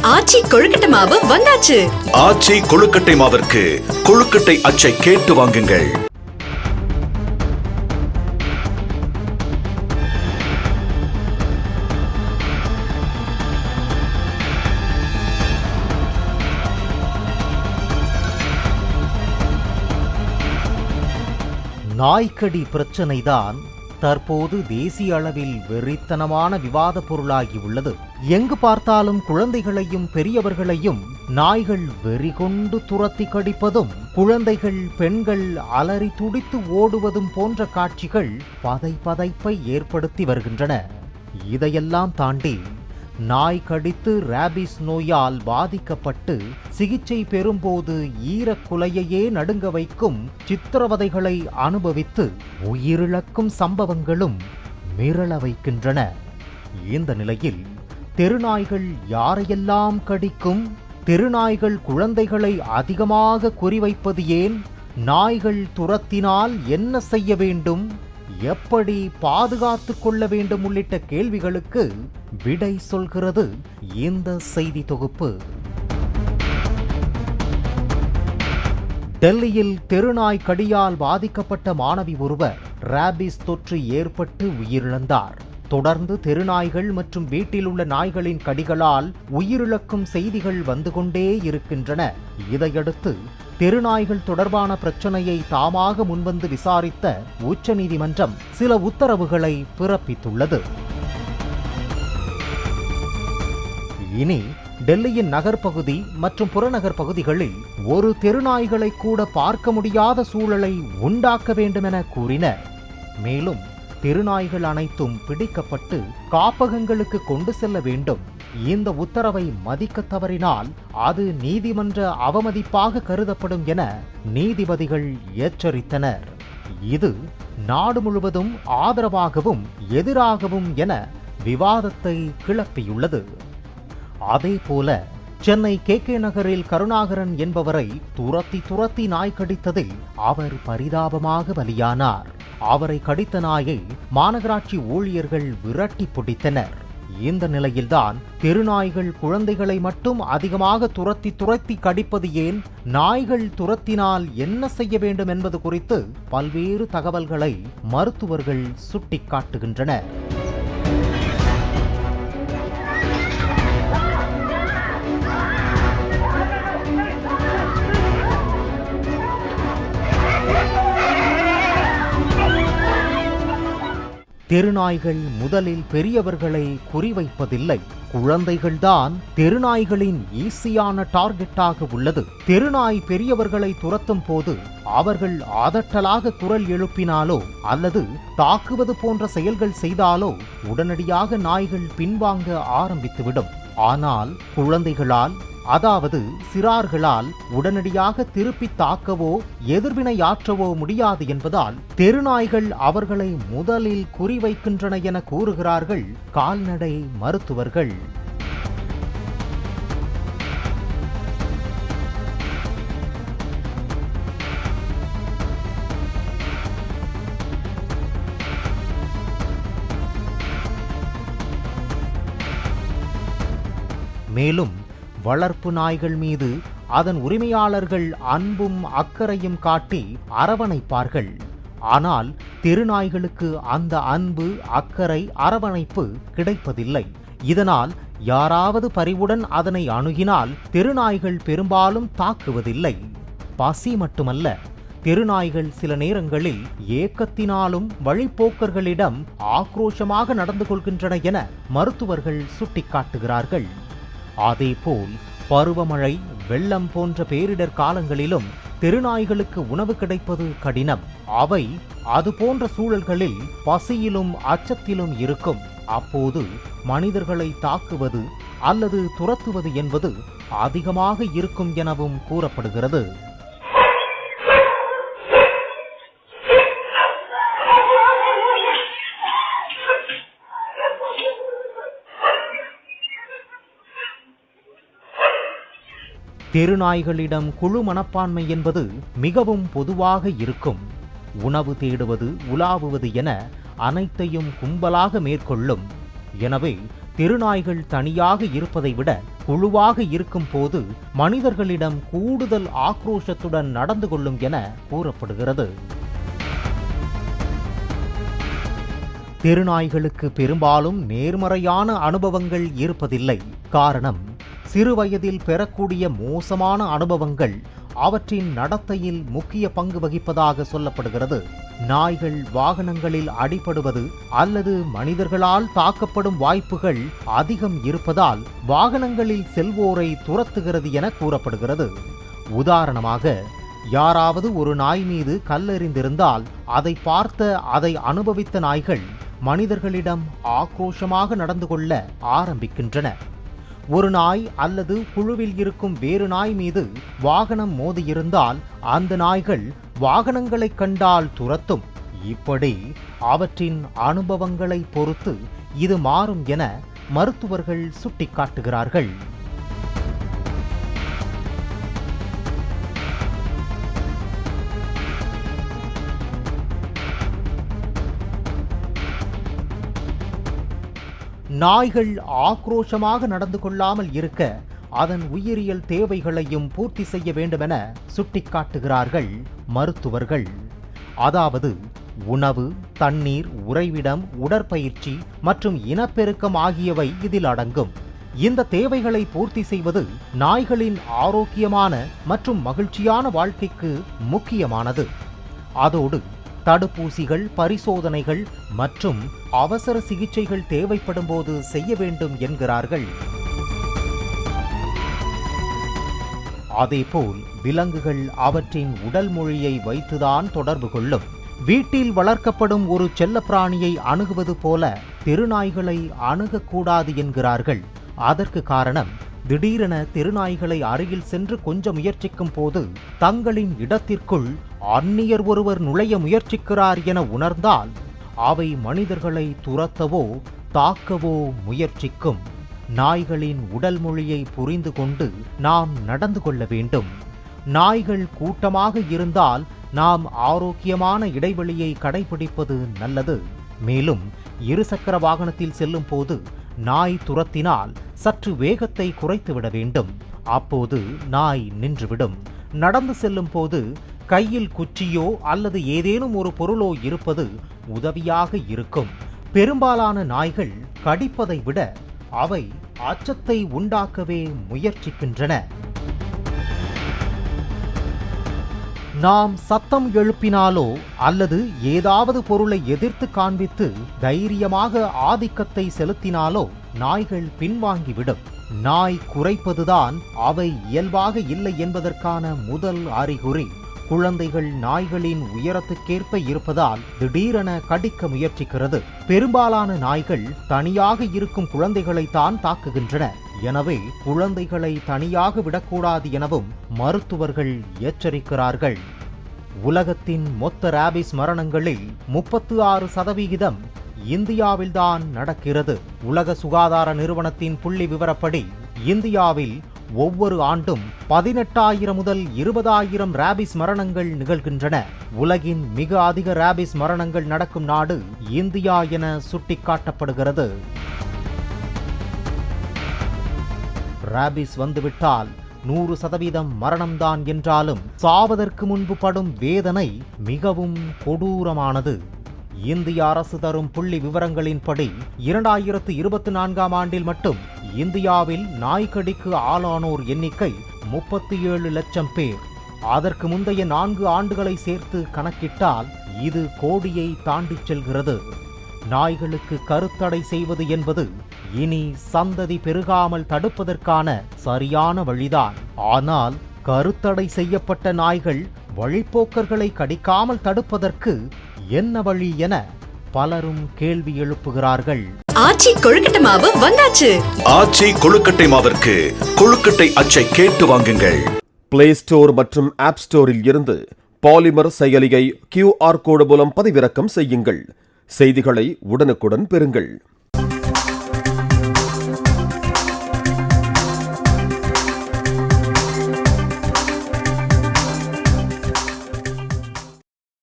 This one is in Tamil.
ஆச்சி கொழுக்கட்டை மாவு வந்தாச்சு. ஆச்சி கொழுக்கட்டை மாவிற்கு கொழுக்கட்டை அச்சை கேட்டு வாங்குங்கள். நாய்க்கடி பிரச்சனைதான் தற்போது தேசிய அளவில் வெறித்தனமான விவாத பொருளாகி உள்ளது. எங்கு பார்த்தாலும் குழந்தைகளையும் பெரியவர்களையும் நாய்கள் வெறிகொண்டு துரத்தி கடிப்பதும், குழந்தைகள் பெண்கள் அலறி துடித்து ஓடுவதும் போன்ற காட்சிகள் பதைப்பதைப்பை ஏற்படுத்தி வருகின்றன. இதையெல்லாம் தாண்டி நாய் கடித்து ராபிஸ் நோயால் பாதிக்கப்பட்டு சிகிச்சை பெறும்போது ஈரக்குலையையே நடுங்க வைக்கும் சித்திரவதைகளை அனுபவித்து உயிரிழக்கும் சம்பவங்களும் மிரள வைக்கின்றன. இந்த நிலையில் தெருநாய்கள் யாரையெல்லாம் கடிக்கும்? தெருநாய்கள் குழந்தைகளை அதிகமாக குறிவைப்பது ஏன்? நாய்கள் துரத்தினால் என்ன செய்ய வேண்டும்? எப்படி பாதுகாத்து கொள்ள வேண்டும் உள்ளிட்ட கேள்விகளுக்கு விடை சொல்கிறது இந்த செய்தி தொகுப்பு. டெல்லியில் தெருநாய் கடியால் பாதிக்கப்பட்ட மாணவி ஒருவர் ராபிஸ் தொற்று ஏற்பட்டு உயிரிழந்தார். தொடர்ந்து தெருநாய்கள் மற்றும் வீட்டில் உள்ள நாய்களின் கடிகளால் உயிரிழக்கும் செய்திகள் வந்து கொண்டே இருக்கின்றன. இதையடுத்து தெருநாய்கள் தொடர்பான பிரச்சனையை தாமாக முன்வந்து விசாரித்த உச்சநீதிமன்றம் சில உத்தரவுகளை பிறப்பித்துள்ளது. இனி டெல்லியின் நகர்பகுதி மற்றும் புறநகர் பகுதிகளில் ஒரு தெருநாய்களை கூட பார்க்க முடியாத சூழலை உண்டாக்க வேண்டும் என கூறினர். மேலும் தெருநாய்கள் அனைத்தும் பிடிக்கப்பட்டு காப்பகங்களுக்கு கொண்டு செல்ல வேண்டும். இந்த உத்தரவை மதிக்க தவறினால் அது நீதிமன்ற அவமதிப்பாக கருதப்படும் என நீதிபதிகள் எச்சரித்தனர். இது நாடு முழுவதும் ஆதரவாகவும் எதிராகவும் என விவாதத்தை கிளப்பியுள்ளது. அதேபோல சென்னை KK நகரில் கருணாகரன் என்பவரை துரத்தி நாய் கடித்ததில் அவர் பரிதாபமாக பலியானார். அவரை கடித்த நாயை மாநகராட்சி ஊழியர்கள் விரட்டி பிடித்தனர். இந்த நிலையில்தான் தெருநாய்கள் குழந்தைகளை மட்டும் அதிகமாக துரத்தி கடிப்பது ஏன்? நாய்கள் துரத்தினால் என்ன செய்ய வேண்டும் என்பது குறித்து பல்வேறு தகவல்களை மருத்துவர்கள் சுட்டிக்காட்டுகின்றனர். தெருநாய்கள் முதலில் பெரியவர்களை குறிவைப்பதில்லை. குழந்தைகள்தான் தெருநாய்களின் ஈஸியான டார்கெட்டாக உள்ளது. தெருநாய் பெரியவர்களை துரத்தும் போது அவர்கள் அதட்டலாக குரல் எழுப்பினாலோ அல்லது தாக்குவது போன்ற செயல்கள் செய்தாலோ உடனடியாக நாய்கள் பின்வாங்க ஆரம்பித்துவிடும். ஆனால் குழந்தைகளால், அதாவது சிறார்களால் உடனடியாக திருப்பி தாக்கவோ எதிர்வினையாற்றவோ முடியாது என்பதால் தெருநாய்கள் அவர்களை முதலில் குறிவைக்கின்றன என கூறுகிறார்கள் கால்நடை மருத்துவர்கள். மேலும் வளர்ப்பு நாய்கள் மீது அதன் உரிமையாளர்கள் அன்பும் அக்கறையும் காட்டி அரவணைப்பார்கள். ஆனால் தெருநாய்களுக்கு அந்த அன்பு, அக்கறை, அரவணைப்பு கிடைப்பதில்லை. இதனால் யாராவது பரிவுடன் அதனை அணுகினால் தெருநாய்கள் பெரும்பாலும் தாக்குவதில்லை. பசி மட்டுமல்ல, தெருநாய்கள் சில நேரங்களில் ஏக்கத்தினாலும் வழிப்போக்கர்களிடம் ஆக்ரோஷமாக நடந்து கொள்கின்றன என மருத்துவர்கள் சுட்டிக்காட்டுகிறார்கள். அதேபோல் பருவமழை, வெள்ளம் போன்ற பேரிடர் காலங்களிலும் தெருநாய்களுக்கு உணவு கிடைப்பது கடினம். அவை அது போன்ற சூழல்களில் பசியிலும் அச்சத்திலும் இருக்கும். அப்போது மனிதர்களை தாக்குவது அல்லது துரத்துவது என்பது அதிகமாக இருக்கும் எனவும் கூறப்படுகிறது. தெருநாய்களிடம் குழு மனப்பான்மை என்பது மிகவும் பொதுவாக இருக்கும். உணவு தேடுவது, உலாவுவது என அனைத்தையும் கும்பலாக மேற்கொள்ளும். எனவே தெருநாய்கள் தனியாக இருப்பதை விட குழுவாக இருக்கும் போது மனிதர்களிடம் கூடுதல் ஆக்ரோஷத்துடன் நடந்து கொள்ளும் என கூறப்படுகிறது. தெருநாய்களுக்கு பெரும்பாலும் நேர்மறையான அனுபவங்கள் இருப்பதில்லை. காரணம், சிறுவயதில் பெறக்கூடிய மோசமான அனுபவங்கள் அவற்றின் நடத்தையில் முக்கிய பங்கு வகிப்பதாக சொல்லப்படுகிறது. நாய்கள் வாகனங்களில் அடிபடுவது அல்லது மனிதர்களால் தாக்கப்படும் வாய்ப்புகள் அதிகம் இருப்பதால் வாகனங்களில் செல்வோரை துரத்துகிறது என கூறப்படுகிறது. உதாரணமாக, யாராவது ஒரு நாய் மீது கல்லெறிந்திருந்தால் அதை பார்த்த அதை அனுபவித்த நாய்கள் மனிதர்களிடம் ஆக்ரோஷமாக நடந்து கொள்ள ஆரம்பிக்கின்றன. ஒரு நாய் அல்லது குழுவில் இருக்கும் வேறு நாய் மீது வாகனம் மோதியிருந்தால் அந்த நாய்கள் வாகனங்களை கண்டால் துரத்தும். இப்படி அவற்றின் அனுபவங்களை பொறுத்து இது மாறும் என மருத்துவர்கள் சுட்டிக்காட்டுகிறார்கள். நாய்கள் ஆக்ரோஷமாக நடந்து கொள்ளாமல் இருக்க அதன் உயிரியல் தேவைகளையும் பூர்த்தி செய்ய வேண்டுமென சுட்டிக்காட்டுகிறார்கள் மருத்துவர்கள். அதாவது உணவு, தண்ணீர், உறைவிடம், உடற்பயிற்சி மற்றும் இனப்பெருக்கம் ஆகியவை இதில் அடங்கும். இந்த தேவைகளை பூர்த்தி செய்வது நாய்களின் ஆரோக்கியமான மற்றும் மகிழ்ச்சியான வாழ்க்கைக்கு முக்கியமானது. அதோடு தடுப்பூசிகள், பரிசோதனைகள் மற்றும் அவசர சிகிச்சைகள் தேவைப்படும் போது செய்ய வேண்டும் என்கிறார்கள். அதேபோல் விலங்குகள் அவற்றின் உடல் மொழியை வைத்துதான் தொடர்பு கொள்ளும். வீட்டில் வளர்க்கப்படும் ஒரு செல்லப்பிராணியை அணுகுவது போல தெருநாய்களை அணுகக்கூடாது என்கிறார்கள். அதற்கு காரணம், திடீரென தெருநாய்களை அருகில் சென்று கொஞ்ச முயற்சிக்கும் போது தங்களின் இடத்திற்குள் அந்நியர் ஒருவர் நுழைய முயற்சிக்கிறார் என உணர்ந்தால் அவை மனிதர்களை துரத்தவோ தாக்கவோ முயற்சிக்கும். நாய்களின் உடல் மொழியை புரிந்து கொண்டு நாம் நடந்து கொள்ள வேண்டும். நாய்கள் கூட்டமாக இருந்தால் நாம் ஆரோக்கியமான இடைவெளியை கடைபிடிப்பது நல்லது. மேலும் இருசக்கர வாகனத்தில் செல்லும் போது நாய் துரத்தினால் சற்று வேகத்தை குறைத்துவிட வேண்டும். அப்போது நாய் நின்றுவிடும். நடந்து செல்லும் போது கையில் குச்சியோ அல்லது ஏதேனும் ஒரு பொருளோ இருப்பது உதவியாக இருக்கும். பெரும்பாலான நாய்கள் கடிப்பதை விட அவை அச்சத்தை உண்டாக்கவே முயற்சிக்கின்றன. நாம் சத்தம் எழுப்பினாலோ அல்லது ஏதாவது பொருளை எதிர்த்து காண்பித்து தைரியமாக ஆதிக்கத்தை செலுத்தினாலோ நாய்கள் பின்வாங்கிவிடும். நாய் குறைப்பதுதான் அவை இயல்பாக இல்லை என்பதற்கான முதல் அறிகுறி. குழந்தைகள் நாய்களின் உயரத்துக்கேற்ப இருப்பதால் திடீரென கடிக்க முயற்சிக்கிறது. பெரும்பாலான நாய்கள் தனியாக இருக்கும் குழந்தைகளைத்தான் தாக்குகின்றன. எனவே குழந்தைகளை தனியாக விடக்கூடாது எனவும் மருத்துவர்கள் எச்சரிக்கிறார்கள். உலகத்தின் மொத்த ராபிஸ் மரணங்களில் 36% இந்தியாவில்தான் நடக்கிறது. உலக சுகாதார நிறுவனத்தின் புள்ளி விவரப்படி இந்தியாவில் ஒவ்வொரு ஆண்டும் 18,000 முதல் 20,000 ராபிஸ் மரணங்கள் நிகழ்கின்றன. உலகின் மிக அதிக ராபிஸ் மரணங்கள் நடக்கும் நாடு இந்தியா என சுட்டிக்காட்டப்படுகிறது. ராபிஸ் வந்துவிட்டால் 100% மரணம்தான் என்றாலும் சாவதற்கு முன்பு படும் வேதனை மிகவும் கொடூரமானது. இந்திய அரசு தரும் புள்ளி விவரங்களின்படி 2024ஆம் ஆண்டில் மட்டும் இந்தியாவில் நாய்க்கடிக்கு ஆளானோர் எண்ணிக்கை 37 லட்சம் பேர். அதற்கு முந்தைய 4 ஆண்டுகளை சேர்த்து கணக்கிட்டால் இது கோடியை தாண்டிச் செல்கிறது. நாய்களுக்கு கருத்தடை செய்வது என்பது இனி சந்ததி பெருகாமல் தடுப்பதற்கான சரியான வழிதான். ஆனால் கருத்தடை செய்யப்பட்ட நாய்கள் வழிப்போக்கர்களை கடிக்காமல் தடுப்பதற்கு என்ன வழி என பலரும் கேள்வி எழுப்புகிறார்கள். ஆச்சி கொழுக்கட்டை மாவு வந்தாச்சு. ஆச்சி கொழுக்கட்டை மாவிற்கு கொழுக்கட்டை அச்சை கேட்டு வாங்குங்கள். பிளே ஸ்டோர் மற்றும் ஆப் ஸ்டோரில் இருந்து பாலிமர் செயலியை QR கோடு மூலம் பதிவிறக்கம் செய்யுங்கள். செய்திகளை உடனுக்குடன் பெறுங்கள்.